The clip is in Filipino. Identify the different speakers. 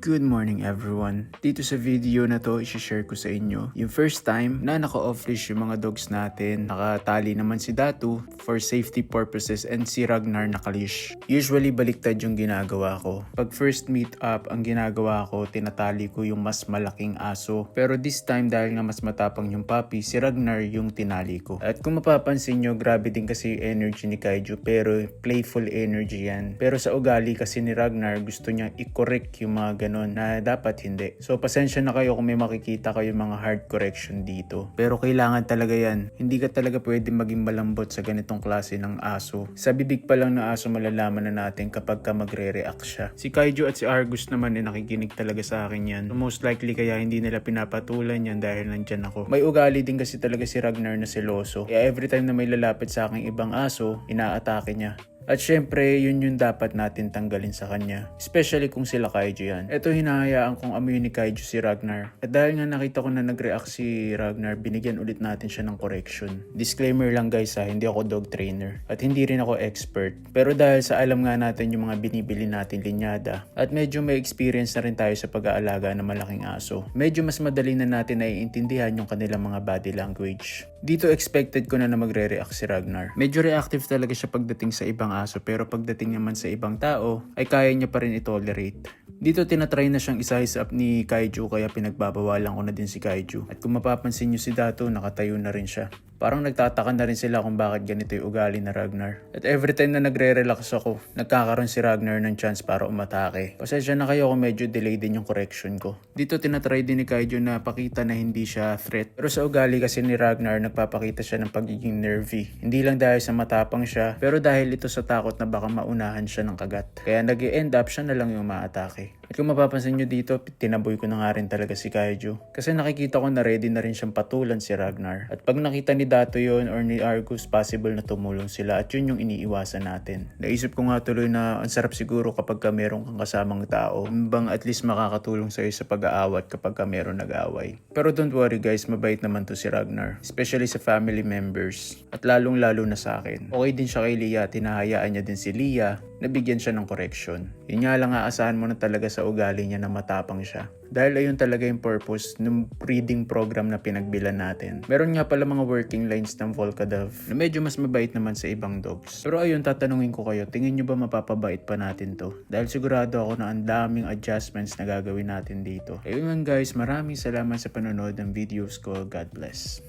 Speaker 1: Good morning everyone. Dito sa video na to, i-share ko sa inyo yung first time na naka-off-leash yung mga dogs natin. Nakatali naman si Datu for safety purposes and si Ragnar naka-leash. Usually baliktad yung ginagawa ko. Pag first meet up, ang ginagawa ko, tinatali ko yung mas malaking aso. Pero this time dahil nga mas matapang yung puppy, si Ragnar yung tinali ko. At kung mapapansin nyo, grabe din kasi yung energy ni Kaiju, pero playful energy yan. Pero sa ugali kasi ni Ragnar, gusto niya i-correct yung mga ganon na dapat hindi. So pasensya na kayo kung may makikita kayo mga hard correction dito. Pero kailangan talaga yan. Hindi ka talaga pwede maging malambot sa ganitong klase ng aso. Sa bibig pa lang na aso malalaman na natin kapag ka magre-react siya. Si Kaiju at si Argus naman nakikinig talaga sa akin yan. So, most likely kaya hindi nila pinapatulan yan dahil nandyan ako. May ugali din kasi talaga si Ragnar na seloso. Kaya every time na may lalapit sa aking ibang aso, inaatake niya. At syempre, yun yung dapat natin tanggalin sa kanya. Especially kung sila Kaiju yan. Ito hinahayaan kong amuyin ni Kaiju si Ragnar. At dahil nga nakita ko na nag-react si Ragnar, binigyan ulit natin siya ng correction. Disclaimer lang guys hindi ako dog trainer. At hindi rin ako expert. Pero dahil sa alam nga natin yung mga binibili natin linyada, at medyo may experience na rin tayo sa pag-aalaga ng malaking aso, medyo mas madali na natin naiintindihan yung kanilang mga body language. Dito expected ko na magre-react si Ragnar. Medyo reactive talaga siya pagdating sa ibang aso, pero pagdating naman sa ibang tao ay kaya niya pa rin i-tolerate. Dito tinatry na siyang isa-size up ni Kaiju, kaya pinagbabawalan ko na din si Kaiju. At kung mapapansin nyo si Datu, nakatayo na rin siya. Parang nagtataka na rin sila kung bakit ganito yung ugali na Ragnar. At every time na nagre-relax ako, nagkakaroon si Ragnar ng chance para umatake. Pasensya na kayo kung medyo delay din yung correction ko. Dito tinatry din ni Kaiju na pakita na hindi siya threat. Pero sa ugali kasi ni Ragnar, nagpapakita siya ng pagiging nervy. Hindi lang dahil sa matapang siya, pero dahil ito sa takot na baka maunahan siya ng kagat. Kaya nag-e-end up siya na lang yung maatake. At kung mapapansin nyo dito, tinaboy ko na nga rin talaga si Kaiju. Kasi nakikita ko na ready na rin siyang patulan si Ragnar. At pag nakita ni Datu yun or ni Argus, possible na tumulong sila at yun yung iniiwasan natin. Naisip ko nga tuloy na ang sarap siguro kapag ka meron kang kasamang tao. Bang at least makakatulong sa'yo sa pag-aawat kapag ka meron nag-aaway. Pero don't worry guys, mabait naman to si Ragnar. Especially sa family members. At lalong-lalo na sa akin. Okay din siya kay Leah, tinahayaan niya din si Leah. Nabigyan siya ng correction. Yun nga lang aasahan mo na talaga sa ugali niya na matapang siya. Dahil ayun talaga yung purpose ng breeding program na pinagbilan natin. Meron nga pala mga working lines ng Volkadov na medyo mas mabait naman sa ibang dogs. Pero ayun, tatanungin ko kayo, tingin nyo ba mapapabait pa natin to? Dahil sigurado ako na ang daming adjustments na gagawin natin dito. Ayun guys, maraming salamat sa panonood ng videos ko. God bless.